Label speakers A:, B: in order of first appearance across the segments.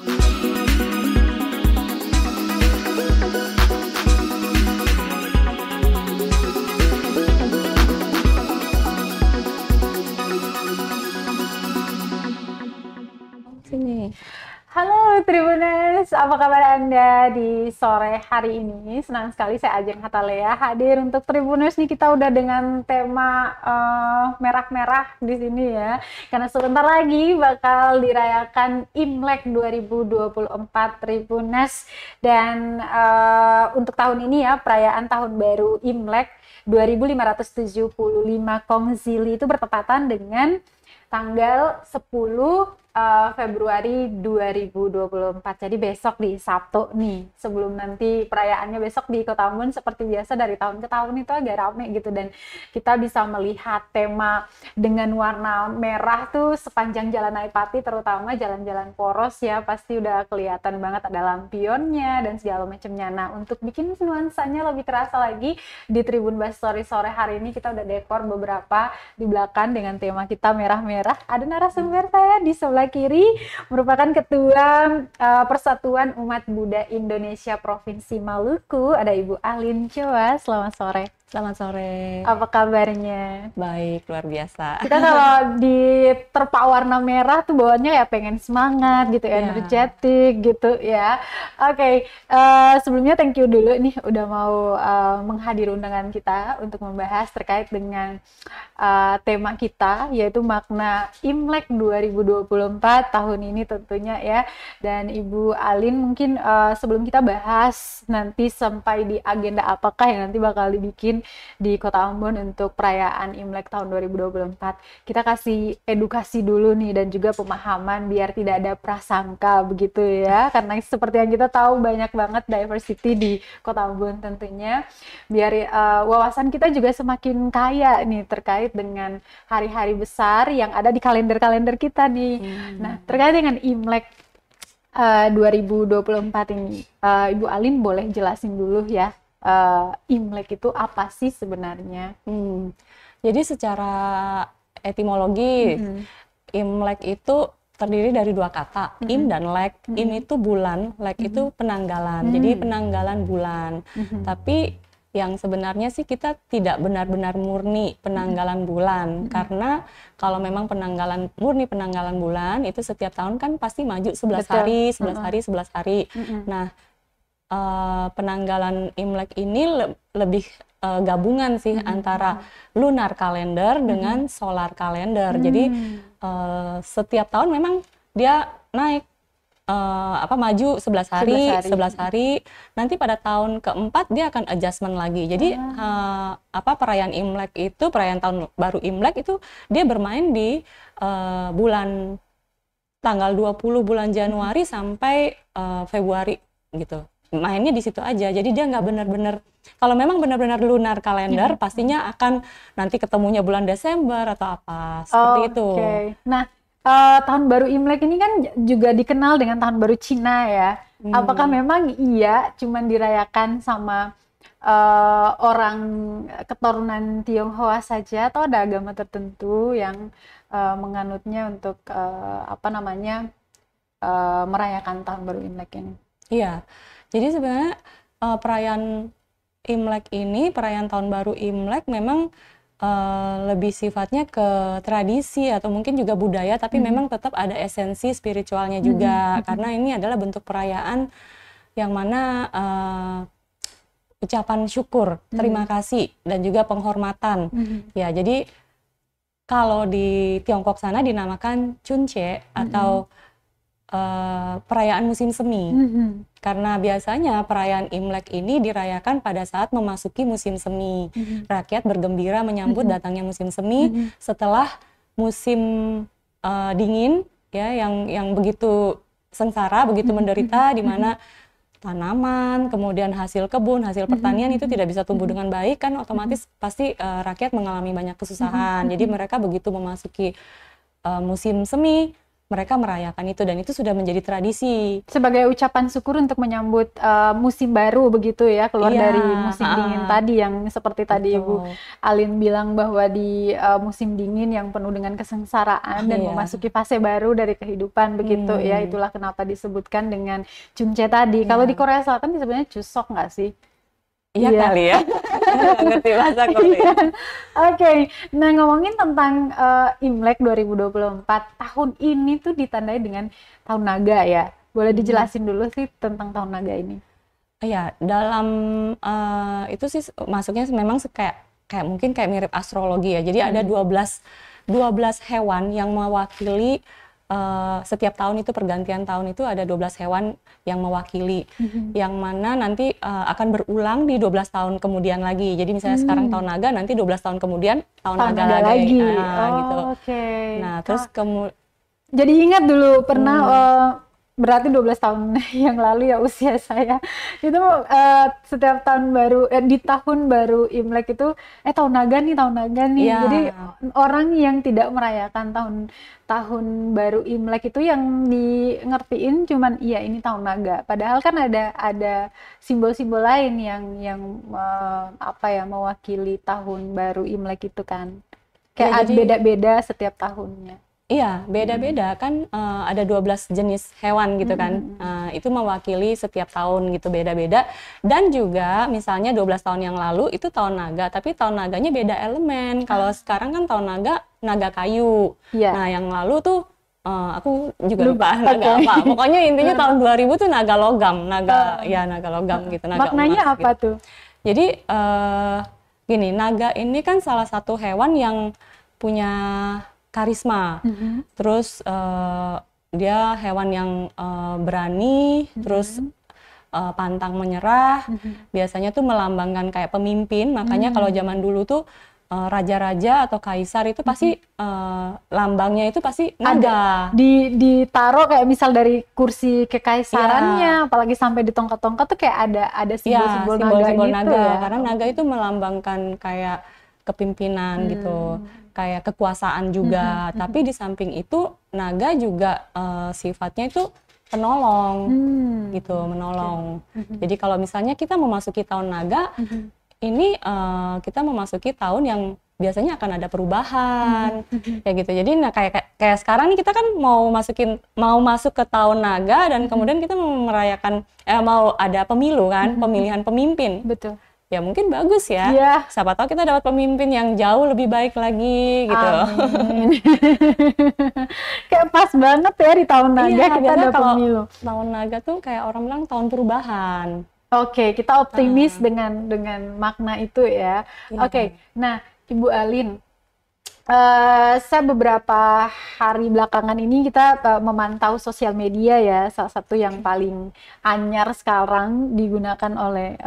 A: Sini.
B: Halo Tribuners, apa kabar Anda di sore hari ini? Senang sekali saya Ajeng Hatalea hadir untuk Tribuners nih. Kita udah dengan tema merah-merah di sini ya. Karena sebentar lagi bakal dirayakan Imlek 2024 Tribuners. Dan untuk tahun ini ya, perayaan tahun baru Imlek 2575 Kongzili itu bertepatan dengan tanggal 10 Februari 2024. Jadi besok di Sabtu nih, sebelum nanti perayaannya besok di Kota Ambon, seperti biasa dari tahun ke tahun itu agak rame gitu, dan kita bisa melihat tema dengan warna merah tuh sepanjang Jalan Aipati, terutama jalan-jalan poros ya, pasti udah kelihatan banget ada lampionnya dan segala macamnya. Nah, untuk bikin nuansanya lebih terasa lagi di Tribun Bas Story sore hari ini, kita udah dekor beberapa di belakang dengan tema kita merah-merah. Ada narasumber saya di sebelah kiri, merupakan Ketua Persatuan Umat Buddha Indonesia Provinsi Maluku, ada Ibu Alin Choa. Selamat sore.
A: Selamat sore.
B: Apa kabarnya?
A: Baik, luar biasa.
B: Kita kalau diterpa warna merah tuh bawaannya ya pengen semangat gitu, energetik gitu ya. Oke, sebelumnya thank you dulu nih udah mau menghadir undangan kita untuk membahas terkait dengan tema kita, yaitu makna Imlek 2024 tahun ini tentunya ya. Dan Ibu Alin mungkin sebelum kita bahas nanti sampai di agenda apakah yang nanti bakal dibikin di Kota Ambon untuk perayaan Imlek tahun 2024, kita kasih edukasi dulu nih dan juga pemahaman biar tidak ada prasangka begitu ya, karena seperti yang kita tahu banyak banget diversity di Kota Ambon tentunya, biar wawasan kita juga semakin kaya nih terkait dengan hari-hari besar yang ada di kalender-kalender kita nih. Nah, terkait dengan Imlek 2024 ini, Ibu Alin boleh jelasin dulu ya, Imlek itu apa sih sebenarnya?
A: Jadi secara etimologi, Imlek itu terdiri dari dua kata, im dan lek. Im itu bulan, lek itu penanggalan. Jadi penanggalan bulan. Tapi yang sebenarnya sih kita tidak benar-benar murni penanggalan bulan, karena kalau memang murni penanggalan bulan itu setiap tahun kan pasti maju 11 hari, 11 hari, 11 hari. Nah, penanggalan Imlek ini lebih gabungan sih antara lunar kalender dengan solar kalender. Jadi setiap tahun memang dia naik maju 11 hari, 11 hari. Nanti pada tahun keempat dia akan adjustment lagi. Jadi perayaan Imlek itu, perayaan tahun baru Imlek itu dia bermain di bulan tanggal 20 bulan Januari sampai Februari gitu. Mainnya di situ aja, jadi dia nggak benar-benar, kalau memang benar-benar lunar kalender pastinya akan nanti ketemunya bulan Desember atau apa seperti itu.
B: Nah, tahun baru Imlek ini kan juga dikenal dengan tahun baru Cina ya. Apakah memang iya cuman dirayakan sama orang keturunan Tionghoa saja, atau ada agama tertentu yang menganutnya untuk merayakan tahun baru Imlek ini?
A: Iya. Jadi sebenarnya perayaan Imlek ini, perayaan tahun baru Imlek memang lebih sifatnya ke tradisi atau mungkin juga budaya, tapi memang tetap ada esensi spiritualnya juga, karena ini adalah bentuk perayaan yang mana ucapan syukur, terima kasih, dan juga penghormatan. Ya, jadi kalau di Tiongkok sana dinamakan Chunche atau perayaan musim semi. Karena biasanya perayaan Imlek ini dirayakan pada saat memasuki musim semi. Rakyat bergembira menyambut datangnya musim semi setelah musim dingin ya, yang begitu sengsara, begitu menderita, di mana tanaman, kemudian hasil kebun, hasil pertanian itu tidak bisa tumbuh dengan baik, kan otomatis pasti rakyat mengalami banyak kesusahan. Jadi mereka begitu memasuki musim semi, mereka merayakan itu, dan itu sudah menjadi tradisi.
B: Sebagai ucapan syukur untuk menyambut musim baru begitu ya, keluar
A: Iya,
B: dari musim dingin tadi yang seperti tadi Ibu
A: betul.
B: Alin bilang bahwa di musim dingin yang penuh dengan kesengsaraan dan
A: Iya.
B: memasuki fase baru dari kehidupan begitu ya, itulah kenapa disebutkan dengan Chunche tadi. Kalau di Korea Selatan disebutnya Chuseok nggak sih?
A: Iya
B: Iya.
A: kali ya, nggak ngerti bahasa Korea.
B: Oke, nah ngomongin tentang Imlek 2024, tahun ini tuh ditandai dengan tahun naga ya. Boleh dijelasin dulu sih tentang tahun naga ini?
A: Iya, dalam itu sih masuknya memang kayak mungkin kayak mirip astrologi ya. Jadi ada 12 hewan yang mewakili setiap tahun itu, pergantian tahun itu ada 12 hewan yang mewakili, yang mana nanti akan berulang di 12 tahun kemudian lagi. Jadi misalnya sekarang tahun naga, nanti 12 tahun kemudian tahun naga lagi. Gitu.
B: Oke.
A: Nah, terus
B: Jadi ingat dulu pernah berarti 12 tahun yang lalu ya usia saya itu setiap tahun baru di tahun baru Imlek itu tahun naga nih
A: Iya.
B: jadi orang yang tidak merayakan tahun baru Imlek itu yang di ngertiin cuman iya ini tahun naga, padahal kan ada simbol-simbol lain yang mewakili tahun baru Imlek itu kan kayak
A: jadi
B: beda-beda setiap tahunnya.
A: Iya, beda-beda kan, ada 12 jenis hewan gitu kan, itu mewakili setiap tahun gitu, beda-beda. Dan juga misalnya 12 tahun yang lalu itu tahun naga, tapi tahun naganya beda elemen. Kalau sekarang kan tahun naga kayu.
B: Iya.
A: Nah yang lalu tuh, aku juga lupa naga apa. Pokoknya intinya tahun 2000 tuh naga logam, naga logam gitu, naga
B: Maknanya
A: emas
B: apa
A: gitu.
B: tuh?
A: Jadi gini, naga ini kan salah satu hewan yang punya karisma. Terus dia hewan yang berani, terus pantang menyerah. Biasanya tuh melambangkan kayak pemimpin. Makanya kalau zaman dulu tuh raja-raja atau kaisar itu pasti lambangnya itu pasti naga.
B: Ditaruh kayak misal dari kursi kekaisarannya, apalagi sampai di tongkat-tongkat tuh kayak ada simbol-simbol naga gitu ya.
A: Karena naga itu melambangkan kayak kepimpinan gitu, kayak kekuasaan juga. Tapi di samping itu naga juga sifatnya itu penolong gitu, menolong. Jadi kalau misalnya kita memasuki tahun naga, ini kita memasuki tahun yang biasanya akan ada perubahan kayak gitu. Jadi kayak sekarang nih kita kan mau masuk ke tahun naga, dan kemudian kita mau merayakan mau ada pemilu kan, pemilihan pemimpin.
B: Betul.
A: Ya mungkin bagus ya.
B: Iya.
A: Siapa tahu kita dapat pemimpin yang jauh lebih baik lagi gitu.
B: Amin. Kayak pas banget ya di tahun naga kita ada pemilu.
A: Tahun naga tuh kayak orang bilang tahun perubahan.
B: Oke, kita optimis dengan makna itu ya. Oke, nah Ibu Alin, saya beberapa hari belakangan ini kita memantau sosial media ya, salah satu yang paling anyar sekarang digunakan oleh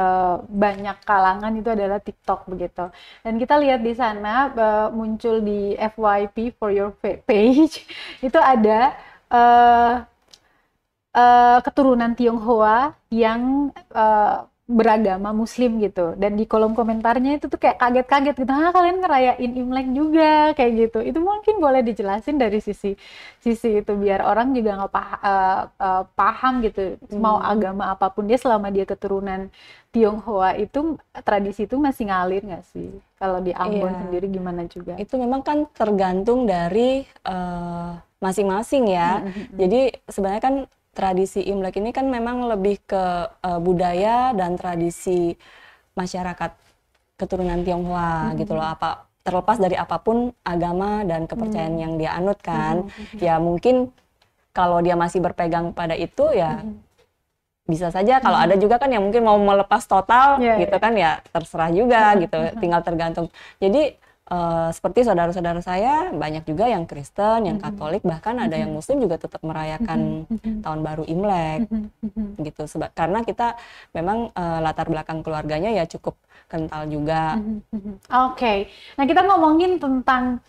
B: banyak kalangan itu adalah TikTok begitu. Dan kita lihat di sana muncul di FYP for your page itu ada keturunan Tionghoa yang beragama Muslim gitu, dan di kolom komentarnya itu tuh kayak kaget-kaget gitu, kalian ngerayain Imlek juga kayak gitu. Itu mungkin boleh dijelasin dari sisi itu biar orang juga nggak paham gitu, mau agama apapun dia selama dia keturunan Tionghoa itu tradisi itu masih ngalir nggak sih? Kalau di Ambon sendiri gimana juga?
A: Itu memang kan tergantung dari masing-masing ya. Jadi sebenarnya kan tradisi Imlek ini kan memang lebih ke budaya dan tradisi masyarakat keturunan Tionghoa gitu loh. Terlepas dari apapun agama dan kepercayaan yang dia anut kan. Ya mungkin kalau dia masih berpegang pada itu ya bisa saja. Kalau ada juga kan yang mungkin mau melepas total gitu kan, ya terserah juga gitu. Tinggal tergantung. Jadi seperti saudara-saudara saya banyak juga yang Kristen, yang Katolik, bahkan ada yang Muslim juga tetap merayakan tahun baru Imlek gitu. Karena kita memang latar belakang keluarganya ya cukup kental juga.
B: Oke. Nah kita ngomongin tentang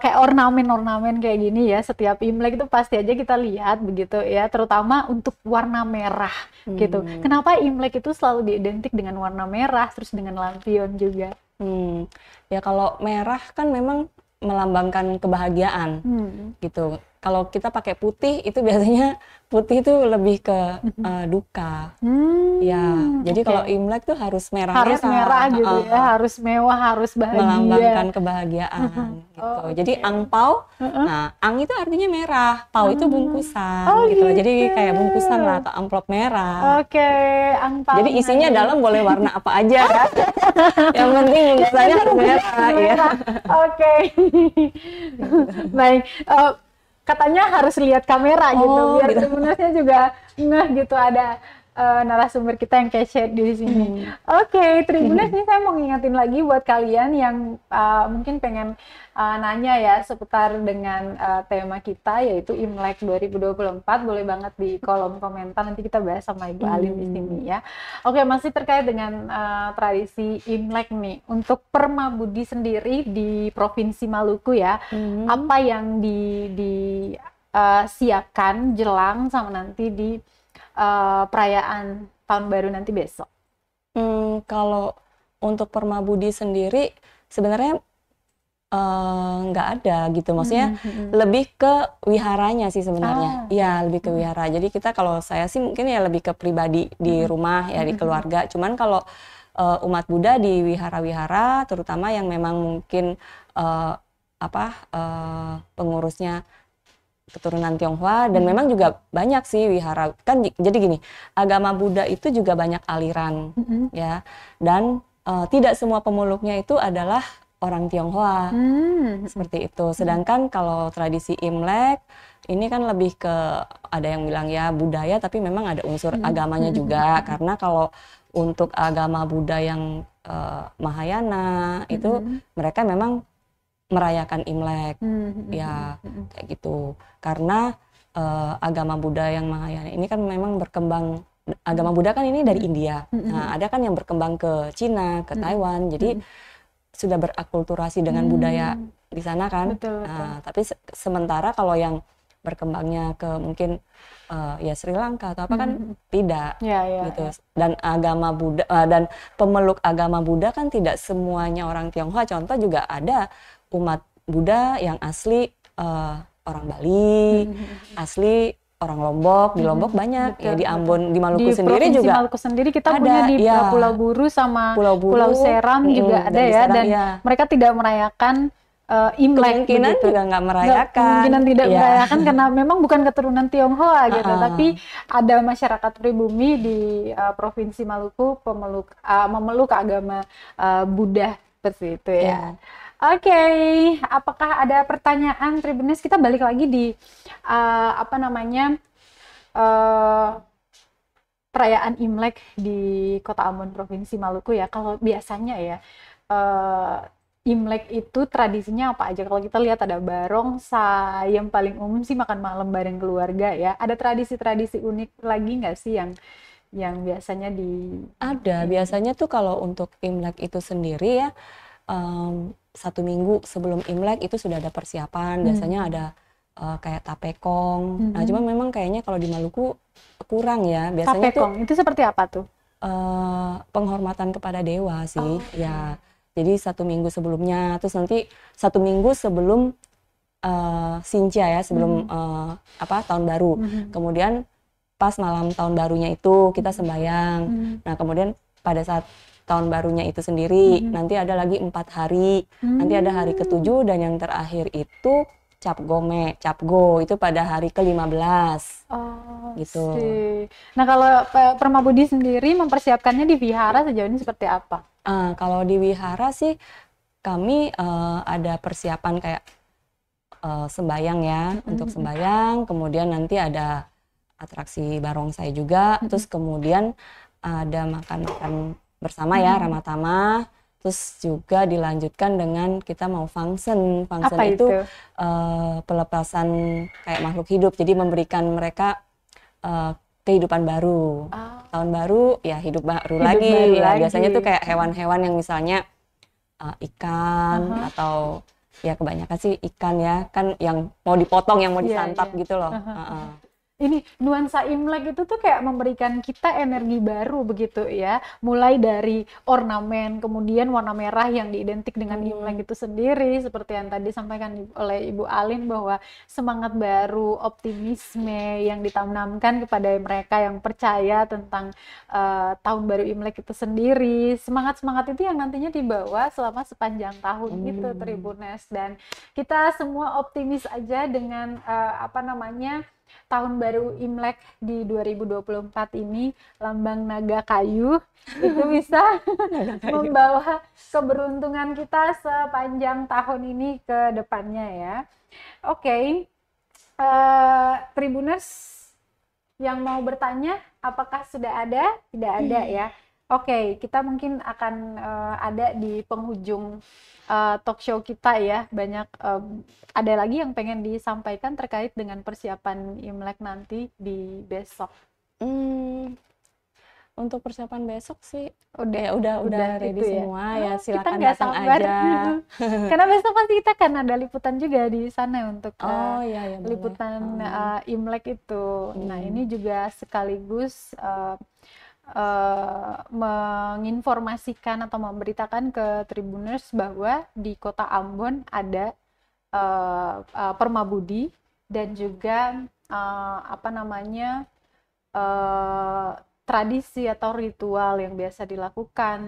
B: kayak ornamen-ornamen kayak gini ya, setiap Imlek itu pasti aja kita lihat begitu ya, terutama untuk warna merah gitu. Kenapa Imlek itu selalu diidentik dengan warna merah, terus dengan lampion juga?
A: Ya kalau merah kan memang melambangkan kebahagiaan gitu. kalau kita pakai putih itu biasanya putih itu lebih ke duka. Ya, jadi kalau Imlek tuh harus merah-merah.
B: Harus merah gitu ya, harus mewah, harus bahagia.
A: Melambangkan kebahagiaan gitu. Jadi angpau, nah ang itu artinya merah, pau itu bungkusan gitu. Jadi kayak bungkusan lah atau amplop merah.
B: Oke, angpau.
A: Jadi isinya dalam boleh warna apa aja. Yang penting bungkusannya harus merah ya.
B: Oke. Baik. Katanya harus lihat kamera gitu, biar Tribunersnya juga ngeh gitu ada narasumber kita yang kece di sini. Oke, Tribuners, ini saya mau ngingetin lagi buat kalian yang mungkin pengen nanya ya seputar dengan tema kita yaitu Imlek 2024, boleh banget di kolom komentar, nanti kita bahas sama Ibu Alin di sini ya. Oke, masih terkait dengan tradisi Imlek nih, untuk Permabudi sendiri di Provinsi Maluku ya, apa yang disiapkan jelang sama nanti di perayaan tahun baru nanti besok?
A: Kalau untuk Permabudi sendiri sebenarnya nggak ada gitu, maksudnya lebih ke wiharanya sih sebenarnya. Iya, lebih ke wihara. Jadi kita, kalau saya sih mungkin ya lebih ke pribadi di rumah ya, di keluarga. Cuman kalau umat Buddha di wihara-wihara, terutama yang memang mungkin pengurusnya keturunan Tionghoa, dan memang juga banyak sih wihara kan. Jadi gini, agama Buddha itu juga banyak aliran ya, dan tidak semua pemeluknya itu adalah orang Tionghoa seperti itu. Sedangkan kalau tradisi Imlek ini kan lebih ke, ada yang bilang ya budaya, tapi memang ada unsur agamanya juga, karena kalau untuk agama Buddha yang Mahayana itu mereka memang merayakan Imlek ya, kayak gitu. Karena agama Buddha yang Mahayana ini kan memang berkembang, agama Buddha kan ini dari India. Nah, ada kan yang berkembang ke Cina, ke Taiwan. Jadi sudah berakulturasi dengan budaya di sana kan.
B: Betul.
A: Nah, tapi sementara kalau yang berkembangnya ke mungkin ya Sri Lanka atau apa kan tidak gitu. Dan agama Buddha dan pemeluk agama Buddha kan tidak semuanya orang Tionghoa. Contoh juga ada umat Buddha yang asli orang Bali, asli orang Lombok. Di Lombok banyak, ya di Ambon, di Maluku sendiri juga.
B: Di Maluku sendiri kita ada, punya di Pulau Buru sama Pulau Seram juga ada ya, dan mereka tidak merayakan Imlek.
A: Kemungkinan juga nggak merayakan.
B: Kemungkinan tidak merayakan karena memang bukan keturunan Tionghoa gitu, tapi ada masyarakat pribumi di Provinsi Maluku memeluk agama Buddha seperti itu ya. Oke, apakah ada pertanyaan Tribuners? Kita balik lagi di perayaan Imlek di Kota Ambon Provinsi Maluku ya. Kalau biasanya ya Imlek itu tradisinya apa aja? Kalau kita lihat ada barongsai, yang paling umum sih makan malam bareng keluarga ya. Ada tradisi-tradisi unik lagi nggak sih yang biasanya
A: Ada, biasanya tuh kalau untuk Imlek itu sendiri ya, 1 minggu sebelum Imlek itu sudah ada persiapan. Biasanya ada kayak tapekong. Nah, cuma memang kayaknya kalau di Maluku kurang ya. Biasanya
B: tapekong itu seperti apa tuh?
A: Penghormatan kepada dewa sih. Ya, jadi 1 minggu sebelumnya, terus nanti 1 minggu sebelum Sincia ya, sebelum tahun baru. Kemudian pas malam tahun barunya itu kita sembahyang. Nah, kemudian pada saat tahun barunya itu sendiri, nanti ada lagi 4 hari, nanti ada hari ke-7, dan yang terakhir itu Capgo itu pada hari ke-15 gitu.
B: Nah, kalau Permabudi sendiri mempersiapkannya di wihara sejauh ini seperti apa?
A: Kalau di wihara sih kami ada persiapan kayak sembayang ya, untuk sembayang, kemudian nanti ada atraksi barongsai juga, terus kemudian ada makan-makan bersama ya, ramatama, terus juga dilanjutkan dengan kita mau function itu pelepasan kayak makhluk hidup, jadi memberikan mereka kehidupan baru. Tahun baru ya hidup baru lagi. Biasanya tuh kayak hewan-hewan yang misalnya ikan atau ya kebanyakan sih ikan ya, kan yang mau dipotong, yang mau disantap gitu loh.
B: ini nuansa Imlek itu tuh kayak memberikan kita energi baru begitu ya. Mulai dari ornamen, kemudian warna merah yang diidentik dengan Imlek itu sendiri, seperti yang tadi disampaikan oleh Ibu Alin bahwa semangat baru, optimisme yang ditanamkan kepada mereka yang percaya tentang tahun baru Imlek itu sendiri. Semangat-semangat itu yang nantinya dibawa selama sepanjang tahun itu Tribuners, dan kita semua optimis aja dengan tahun baru Imlek di 2024 ini, lambang naga kayu itu bisa membawa keberuntungan kita sepanjang tahun ini ke depannya ya. Oke. Tribuners yang mau bertanya, apakah sudah ada? Tidak ada ya. Oke, kita mungkin akan ada di penghujung talk show kita ya. Banyak ada lagi yang pengen disampaikan terkait dengan persiapan Imlek nanti di besok.
A: Untuk persiapan besok sih
B: udah
A: ready
B: itu
A: semua ya, silakan
B: kita
A: datang
B: sabar.
A: aja.
B: Karena besok pasti kita kan ada liputan juga di sana untuk
A: iya,
B: liputan Imlek itu. Nah, ini juga sekaligus menginformasikan atau memberitakan ke Tribuners bahwa di Kota Ambon ada Permabudi dan juga tradisi atau ritual yang biasa dilakukan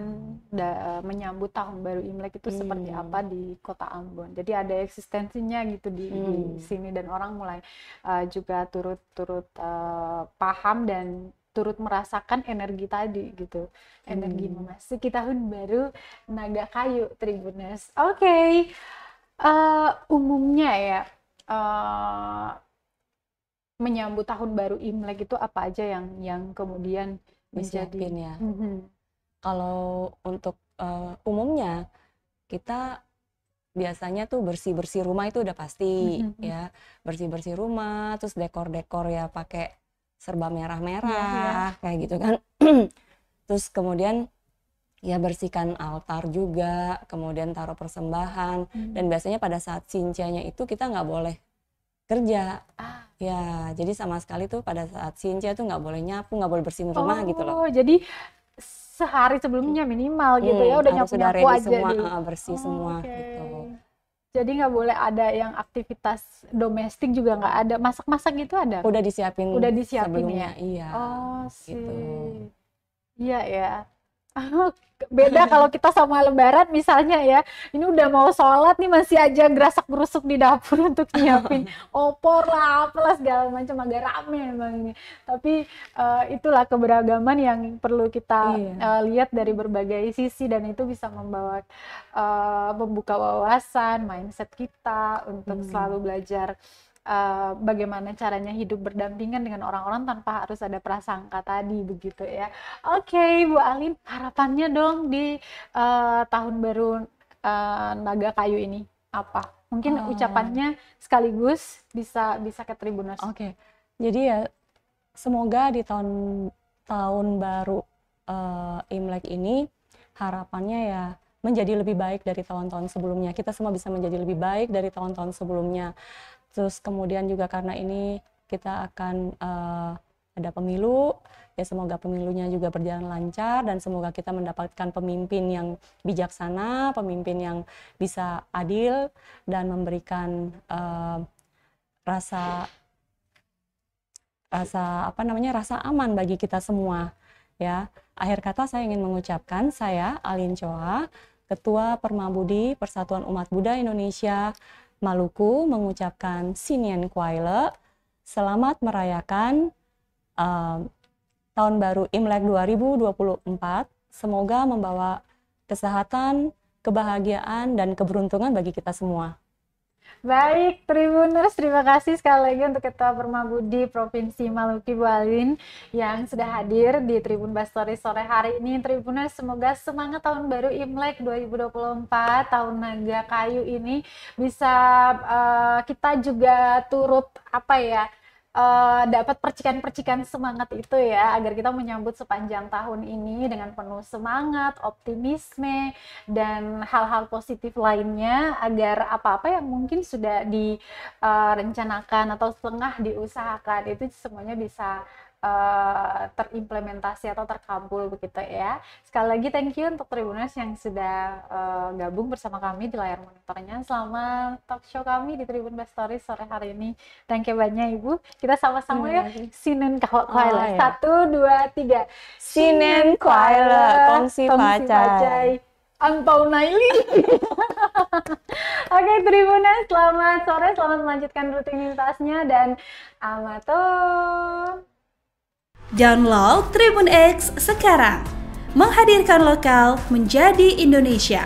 B: menyambut tahun baru Imlek itu seperti apa di Kota Ambon. Jadi ada eksistensinya gitu di sini, dan orang mulai juga turut paham dan turut merasakan energi tadi gitu, energi memasuki tahun baru naga kayu Tribuners. Oke. Umumnya ya menyambut tahun baru Imlek itu apa aja yang kemudian menjadi
A: ya. Kalau untuk umumnya kita biasanya tuh bersih-bersih rumah itu udah pasti ya, bersih-bersih rumah, terus dekor-dekor ya pakai serba merah-merah kayak gitu kan. Terus kemudian ya bersihkan altar juga, kemudian taruh persembahan, dan biasanya pada saat sincianya itu kita nggak boleh kerja. Ya, jadi sama sekali tuh pada saat Sinca tuh nggak boleh nyapu, nggak boleh bersihin rumah gitu loh.
B: Jadi sehari sebelumnya minimal gitu ya, udah nyapu-nyapu aja
A: semua,
B: dulu.
A: Bersih semua gitu.
B: Jadi nggak boleh ada yang aktivitas domestik juga nggak ada, masak-masak gitu ada?
A: Udah disiapin sebelumnya,
B: ya?
A: Iya.
B: Gitu. Iya ya. Beda kalau kita sama Lebaran misalnya ya, ini udah mau sholat nih masih aja gerasak-gerusuk di dapur untuk nyiapin opor lah, apalah segala macam, agak rame memang ini. Tapi itulah keberagaman yang perlu kita lihat dari berbagai sisi, dan itu bisa membawa membuka wawasan, mindset kita untuk selalu belajar bagaimana caranya hidup berdampingan dengan orang-orang tanpa harus ada prasangka tadi begitu ya. Oke, Bu Alin, harapannya dong di tahun baru naga kayu ini apa? Mungkin ucapannya sekaligus bisa ke Tribuners.
A: Oke. Jadi ya semoga di tahun baru Imlek ini harapannya ya menjadi lebih baik dari tahun-tahun sebelumnya. Kita semua bisa menjadi lebih baik dari tahun-tahun sebelumnya. Terus kemudian juga karena ini kita akan ada pemilu, ya semoga pemilunya juga berjalan lancar, dan semoga kita mendapatkan pemimpin yang bijaksana, pemimpin yang bisa adil dan memberikan rasa aman bagi kita semua ya. Akhir kata saya ingin mengucapkan, saya Alin Choa, Ketua Permabudi Persatuan Umat Buddha Indonesia Maluku, mengucapkan Sinyen Kuaile, selamat merayakan tahun baru Imlek 2024. Semoga membawa kesehatan, kebahagiaan, dan keberuntungan bagi kita semua.
B: Baik, Tribuners, terima kasih sekali lagi untuk Ketua Permabudi Provinsi Maluku, Bu Alin, yang sudah hadir di Tribun Bastory sore hari ini. Tribuners, semoga semangat tahun baru Imlek 2024, tahun naga kayu ini bisa kita juga turut dapat percikan-percikan semangat itu ya, agar kita menyambut sepanjang tahun ini dengan penuh semangat, optimisme, dan hal-hal positif lainnya, agar apa-apa yang mungkin sudah direncanakan atau setengah diusahakan itu semuanya bisa terimplementasi atau terkabul begitu ya. Sekali lagi thank you untuk Tribuners yang sudah gabung bersama kami di layar monitornya selama talk show kami di Tribun Best Stories sore hari ini. Thank you banyak Ibu. Kita sama-sama ya. Sinen Kwaila. 1, 2, 3.
A: Sinen Kwaila. Kongsi Pacai.
B: Angpau Naili. Oke, Tribuners, selamat sore, selamat melanjutkan rutinitasnya dan amato.
C: Download Tribun X sekarang, menghadirkan lokal menjadi Indonesia.